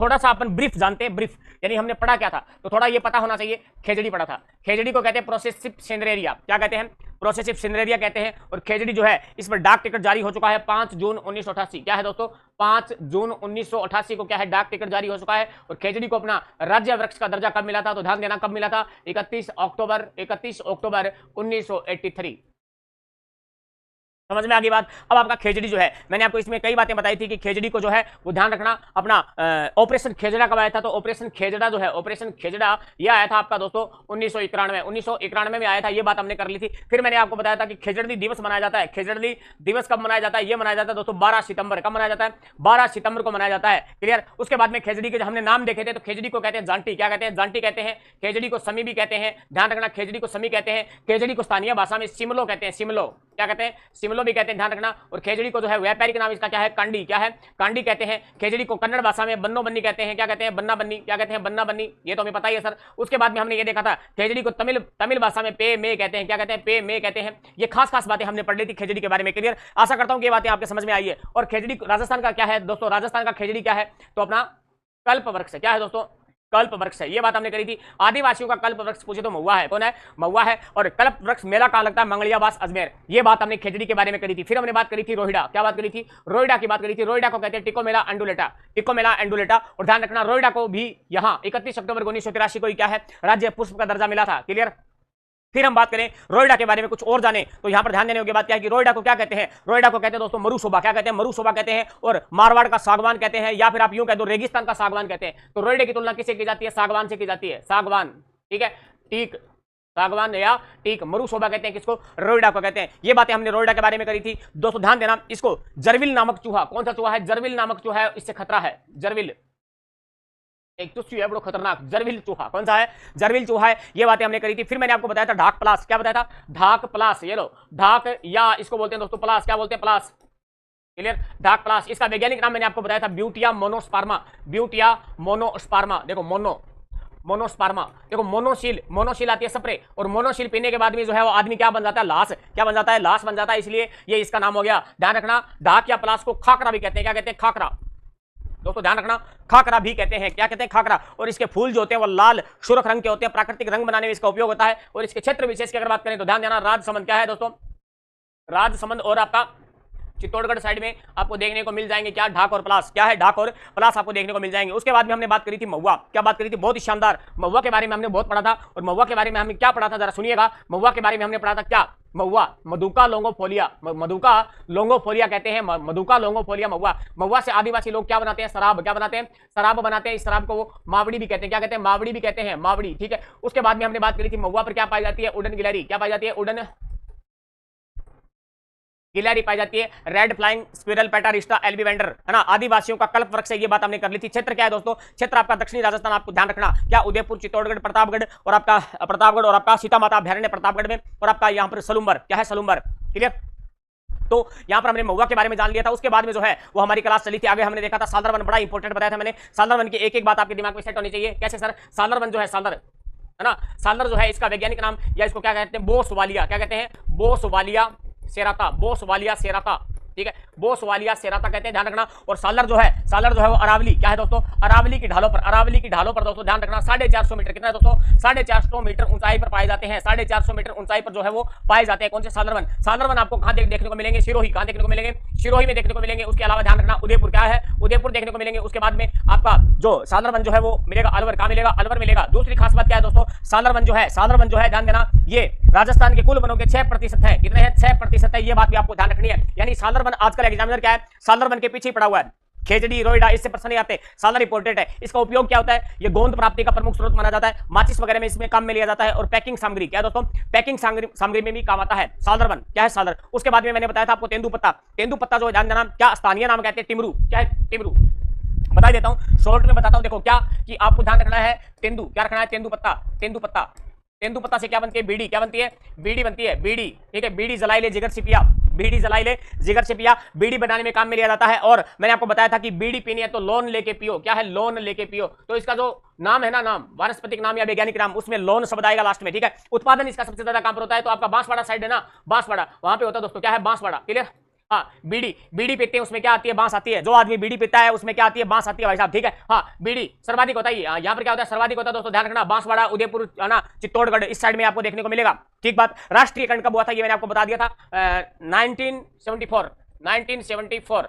थोड़ा सा अपन ब्रीफ जानते हैं, ब्रीफ यानी हमने पढ़ा क्या था, तो थोड़ा ये पता होना चाहिए। खेजड़ी पढ़ा था, खेजड़ी को कहते हैं प्रोसेसिव सिनेरिया, क्या कहते हैं, प्रोसेसिव सिनेरिया कहते हैं। और खेजड़ी जो है इस पर डाक टिकट जारी हो चुका है 5 जून 1988, क्या है दोस्तों 5 जून 1988 को क्या है डाक टिकट जारी हो चुका है। और खेजड़ी को अपना राज्य वृक्ष का दर्जा कब मिला था, तो ध्यान देना कब मिला था, 31 अक्टूबर 1983। समझ में आ गई बात। अब आपका खेजड़ी जो है, मैंने आपको इसमें कई बातें बताई थी कि खेजड़ी को जो है वो ध्यान रखना अपना ऑपरेशन खेजड़ा कब आया था, तो ऑपरेशन खेजड़ा जो है, ऑपरेशन खेजड़ा ये आया था आपका दोस्तों 1991 में आया था, ये बात हमने कर ली थी। फिर मैंने आपको बताया था कि खेजड़ी दिवस मनाया जाता है। खेजड़ी दिवस कब मनाया जाता है, ये मनाया जाता है दोस्तों 12 सितंबर। कब मनाया जाता है, 12 सितंबर को मनाया जाता है, क्लियर। उसके बाद में खेजड़ी के जो हमने नाम देखे थे, तो खेजड़ी को कहते हैं जांटी, क्या कहते हैं, जांटी कहते हैं। खेजड़ी को समी भी कहते हैं, ध्यान रखना, खेजड़ी को समी कहते हैं। खेजड़ी को स्थानीय भाषा में सिमलो कहते हैं, सिमलो, क्या कहते हैं, सिमलो भी कहते हैं, ध्यान रखना। और खेजड़ी को जो है व्यापारिक नाम इसका क्या है, कांडी, क्या है, कांडी कहते हैं। खेजड़ी को कन्नड़ भाषा में बन्नो बन्नी कहते हैं, क्या कहते हैं, बन्ना बन्नी, क्या कहते हैं, बन्ना बन्नी, ये तो हमें पता ही है सर। उसके बाद में हमने ये देखा था खेजड़ी को तमिल भाषा में पे मे कहते हैं, क्या कहते हैं, पे मे कहते हैं। ये खास बातें हमने पढ़ ली थी खेजड़ी के बारे में, क्लियर। आशा करता हूं कि ये बातें आपके समझ में आई है। और खेजड़ी राजस्थान का क्या है दोस्तों, राजस्थान का खेजड़ी क्या है, तो अपना कल्प वृक्ष है, क्या है दोस्तों, कल्प वृक्ष है, ये बात हमने करी थी। आदिवासियों का कल्प वृक्ष पूछे तो महुआ है, कौन है, महुआ है। और कल्प वृक्ष मेला कहाँ लगता है, मंगलियाबास अजमेर, ये बात हमने खेजड़ी के बारे में करी थी। फिर हमने बात करी थी रोहिड़ा, क्या बात करी थी, रोहिड़ा की बात करी थी। रोहिड़ा को कहते हैं टिको मेला एंडुलेटा, टिको मेला एंडुलेटा। और ध्यान रखना रोहिड़ा को भी यहाँ 31 अक्टूबर 1983 को क्या है राज्य पुष्प का दर्जा मिला था, क्लियर। फिर हम बात करें रोइडा के बारे में कुछ और जाने, तो यहां पर ध्यान देने की बात क्या है कि रोइडा को क्या कहते हैं, रोइडा को कहते हैं दोस्तों मरुशोभा, क्या कहते हैं, मरुशोभा कहते हैं। और मारवाड़ का सागवान कहते हैं, या फिर आप यूं कह दो रेगिस्तान का सागवान कहते हैं। तो रोइडे की तुलना किससे की जाती है, सागवान से की जाती है, सागवान, ठीक है, टीक, सागवान या टीक, मरुशोभा कहते हैं किसको, रोइडा को कहते हैं। ये बातें हमने रोइडा के बारे में करी थी दोस्तों। ध्यान देना, इसको जरविल नामक चूहा, कौन सा चूहा है, जरविल नामक चूहा है, इससे खतरा है, जरविल एक तो है बड़ो खतरनाक, जरविल चूहा, कौन सा है, जरविल चूहा है। ये बातें हमने करी थी। फिर मैंने आपको बताया था ढाक प्लास, क्या बताया था, ढाक प्लास, ये लो ढाक, या इसको बोलते हैं दोस्तों प्लास, क्या बोलते हैं, प्लास, क्लियर, ढाक प्लास। इसका वैज्ञानिक नाम मैंने आपको बताया था ब्यूटिया मोनोस्पार्मा, ब्यूटिया मोनोस्पार्मा। देखो मोनोस्पार्मा, देखो मोनोशील आती है स्प्रे, और मोनोशील पीने के बाद में जो है वो आदमी क्या बन जाता है, लाश, क्या बन जाता है, लाश बन जाता है, इसलिए ये इसका नाम हो गया। ध्यान रखना, ढाक या प्लास को खाकरा भी कहते हैं, क्या कहते हैं, खाकरा दोस्तों, ध्यान रखना, खाकरा भी कहते हैं, क्या कहते हैं, खाकरा। और इसके फूल जो होते हैं वो लाल सुर्ख रंग के होते हैं, प्राकृतिक रंग बनाने में इसका उपयोग होता है। और इसके क्षेत्र विशेष की अगर बात करें तो ध्यान देना, राजसमंद, क्या है दोस्तों, राजसमंद और आपका चित्तौड़गढ़ साइड में आपको देखने को मिल जाएंगे क्या, ढाक और प्लास, क्या है, ढाक और प्लास आपको देखने को मिल जाएंगे। उसके बाद में हमने बात करी थी महुआ, क्या बात करी थी, बहुत ही शानदार, महुआ के बारे में हमने बहुत पढ़ा था। और महुआ के बारे में हमने क्या पढ़ा था, जरा सुनिएगा। महुआ के बारे में हमने पढ़ा था क्या, महुआ, मधुका लोंगोफोलिया, मधुका लोंगोफोलिया कहते हैं, मधुका लोंगोफोलिया महुआ। महुआ से आदिवासी लोग क्या बनाते हैं, शराब, क्या बनाते हैं, शराब बनाते हैं। इस शराब को वो मावड़ी भी कहते हैं, क्या कहते हैं, मावड़ी भी कहते हैं, मावड़ी, ठीक है। उसके बाद में हमने बात करी थी महुआ पर क्या पाई जाती है, उड़न गिलहरी, क्या पाई जाती है, उड़न गिलहरी पाई जाती है। रेड फ्लाइंग स्क्विरल पेटारिस्टा एल्बीवेंडर, है ना, आदिवासियों का कल्प वृक्ष है, ये बात हमने कर ली थी। क्षेत्र क्या है दोस्तों, क्षेत्र आपका दक्षिणी राजस्थान, आपको ध्यान रखना, क्या उदयपुर, चित्तौड़गढ़, प्रतापगढ़ और आपका सीता माता अभ्यारण्य प्रतापगढ़ में, और आपका यहाँ पर सलूम्बर, क्या है, सलूम्बर, क्लियर। तो यहाँ पर हमने महुआ के बारे में जान लिया था। उसके बाद में जो है वो हमारी क्लास चली थी, आगे हमने देखा था सालर वन, बड़ा इंपॉर्टेंट बताया था मैंने। सालर वन की एक एक बात आपके दिमाग में सेट होनी चाहिए, कैसे सर, सालर वन जो है, सालर, है ना, सालर जो है इसका वैज्ञानिक नाम, या इसको क्या कहते हैं, बोसवालिया, क्या कहते हैं, बोसवालिया सेराता, बोसवालिया सेराता, ठीक है, बोसवालिया सेराता कहते हैं, ध्यान रखना। और सालर जो है वो अरावली, क्या है दोस्तों, अरावली की ढालों पर दोस्तों ध्यान रखना 450 मीटर, कितना है दोस्तों, 450 मीटर ऊंचाई पर पाए जाते हैं, 450 मीटर ऊंचाई पर जो है वो पाए जाते हैं। कौन से, सालर वन आपको कहां देखने को मिलेंगे, सिरोही, कहां देखने को मिलेंगे, सिरोही में देखने को मिलेंगे। उसके अलावा ध्यान रखना उदयपुर, क्या है, उदयपुर देखने को मिलेंगे। उसके बाद में आपका जो सालर वन जो है वो मिलेगा अलवर, कहां मिलेगा, अलवर मिलेगा। दूसरी खास बात क्या है दोस्तों, सालर वन जो है ध्यान देना, ये राजस्थान के कुल वनों के 6% है, कितने हैं, 6% है, ये बात भी आपको ध्यान रखनी है। यानी सालर वन आजकल एग्जामिनर क्या है, सालर वन के पीछे ही पड़ा हुआ है। खेजड़ी, रोइडा इससे प्रश्न नहीं आते, सालर इंपोर्टेंट है। इसका उपयोग क्या होता है, ये गोंद प्राप्ति का प्रमुख स्रोत माना जाता है, माचिस वगैरह में इसमें काम में लिया जाता है। और पैकिंग सामग्री, क्या दोस्तों, पैकिंग सामग्री में भी काम आता है सालर वन, क्या है, सालर। उसके बाद में मैंने बताया था आपको तेंदुपत्ता जो ध्यान देना, क्या स्थानीय नाम कहते हैं, टिमरू, क्या है, टिमरू, बता देता हूं, शॉर्ट में बताता हूं। देखो क्या कि आपको ध्यान रखना है, तेंदू, क्या रखना है, तेंदुपत्ता से क्या बनती है, बीड़ी, क्या बनती है, बीड़ी बनती है, बीड़ी, ठीक है, बीड़ी जलाई ले जिगर सिपिया, बीड़ी जलाई ले जिगर से पिया, बीड़ी बनाने में काम में लिया जाता है। और मैंने आपको बताया था कि बीड़ी पीनी है तो लोन लेके पियो, क्या है, लोन लेके पियो। तो इसका जो नाम है ना, नाम वानस्पतिक नाम या वैज्ञानिक नाम, उसमें लोन शब्द आएगा लास्ट में, ठीक है। उत्पादन इसका सबसे ज्यादा काम पर होता है तो आपका बांसवाड़ा साइड है ना, बांसवाड़ा, वहां पे होता है दोस्तों, क्या है, बांसवाड़ा, क्लियर, हाँ, बीड़ी बीड़ी पीते हैं उसमें क्या आती है, बांस आती है। जो आदमी बीड़ी पीता है उसमें क्या आती है, बांस आती है भाई साहब, ठीक है। हाँ, बीड़ी सर्वाधिक होता है, यहाँ पर क्या होता है, सर्वाधिक होता है दोस्तों, ध्यान रखना, बांसवाड़ा, उदयपुर, है ना, चित्तौड़गढ़, इस साइड में आपको देखने को मिलेगा। ठीक बात। राष्ट्रीयकरण कब हुआ था ये मैंने आपको बता दिया था, 1974।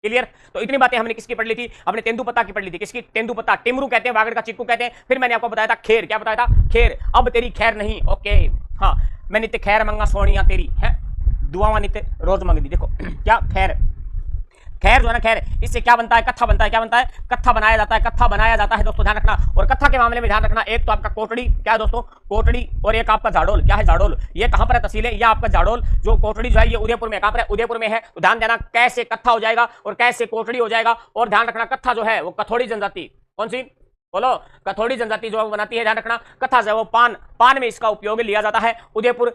क्लियर। तो इतनी बातें हमने किसकी पढ़ ली थी, अपने तेंदुपत्ता की पढ़ ली थी। किसकी, तेंदुपत्ता, टिमरू कहते हैं, वागड़ का चिक्कू कहते हैं। फिर मैंने आपको बताया था खैर, क्या बताया था, खैर, अब तेरी खैर नहीं, ओके। हाँ, मैं नित्य खैर मंगा सोनिया तेरी है, दुआवा नित्य रोज मंग दी। देखो क्या खैर, खैर जो है ना, खैर, इससे क्या बनता है, कत्था बनता है। क्या बनता है, कत्था बनाया जाता है, कत्था बनाया जाता है दोस्तों, ध्यान रखना। और कत्था के मामले में ध्यान रखना, एक तो आपका कोटड़ी, क्या है दोस्तों, कोटड़ी, और एक आपका जाडोल। क्या है, जाडोल। ये कहां पर है तहसील है, ये आपका जाडोल, जो कोटड़ी जो है ये उदयपुर में, कहां पर है, उदयपुर में है। तो ध्यान देना कैसे कत्था हो जाएगा और कैसे कोटड़ी हो जाएगा। और ध्यान रखना कत्था जो है वो कथोड़ी जनजाति, कौन सी, बोलो, कथोड़ी जनजाति जो बनाती है। ध्यान रखना, कथा जो है वो पान में इसका उपयोग लिया जाता है। उदयपुर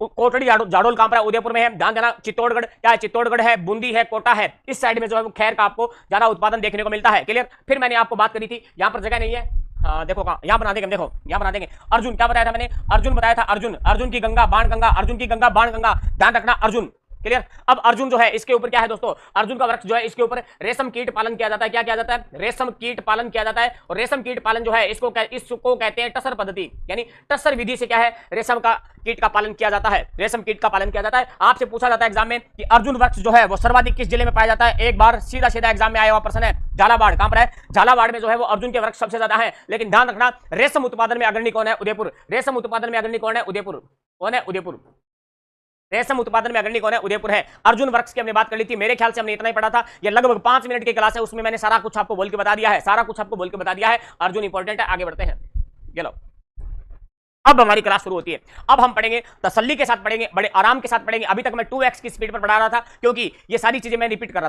कोटड़ी जाडोल कहां पर है, उदयपुर में है। ध्यान देना, चित्तौड़गढ़, क्या है, चित्तौड़गढ़ है, बूंदी है, कोटा है, इस साइड में जो है वो खैर का आपको ज्यादा उत्पादन देखने को मिलता है। क्लियर। फिर मैंने आपको बात करी थी, यहां पर जगह नहीं है, हाँ देखो कहां, यहां बना देंगे, देखो यहां बना देंगे। अर्जुन, क्या बताया था मैंने, अर्जुन बताया था, अर्जुन की गंगा बाण गंगा, अर्जुन की गंगा बाण गंगा। ध्यान रखना, अर्जुन। क्लियर। अब अर्जुन जो है इसके ऊपर क्या है दोस्तों, अर्जुन का वृक्ष जो है इसके ऊपर रेशम कीट पालन किया जाता है। क्या किया जाता है, रेशम कीट पालन किया जाता है। और रेशम कीट पालन जो है इसको कहते हैं टसर पद्धति, यानी टसर विधि से क्या है, रेशम का कीट का पालन किया जाता है, रेशम कीट का पालन किया जाता है। आपसे पूछा जाता है एग्जाम में कि अर्जुन वृक्ष जो है वो सर्वाधिक किस जिले में पाया जाता है। एक बार सीधा एग्जाम में आया हुआ प्रश्न है, झालावाड़। कहां पर है, झालावाड़ में जो है वो अर्जुन के वृक्ष सबसे ज्यादा है। लेकिन ध्यान रखना, रेशम उत्पादन में अग्रणी कौन है, उदयपुर। रेशम उत्पादन में अग्रणी कौन है, उदयपुर। कौन है, उदयपुर। रेशम उत्पादन में अग्रणी कौन है, उदयपुर है। अर्जुन वृक्ष की हमने बात कर ली थी, मेरे ख्याल से हमने इतना ही पढ़ा था। ये लगभग 5 मिनट की क्लास है, उसमें मैंने सारा कुछ आपको बोल के बता दिया है, सारा कुछ आपको बोल के बता दिया है। अर्जुन इंपॉर्टेंट है, आगे बढ़ते हैं। चलो, अब हमारी क्लास शुरू होती है। अब हम पढ़ेंगे, तसल्ली के साथ पढ़ेंगे, बड़े आराम के साथ पढ़ेंगे। अभी तक मैं 2x की स्पीड पर पढ़ा रहा था, क्योंकि ये सारी चीजें मैं रिपीट कर रहा था।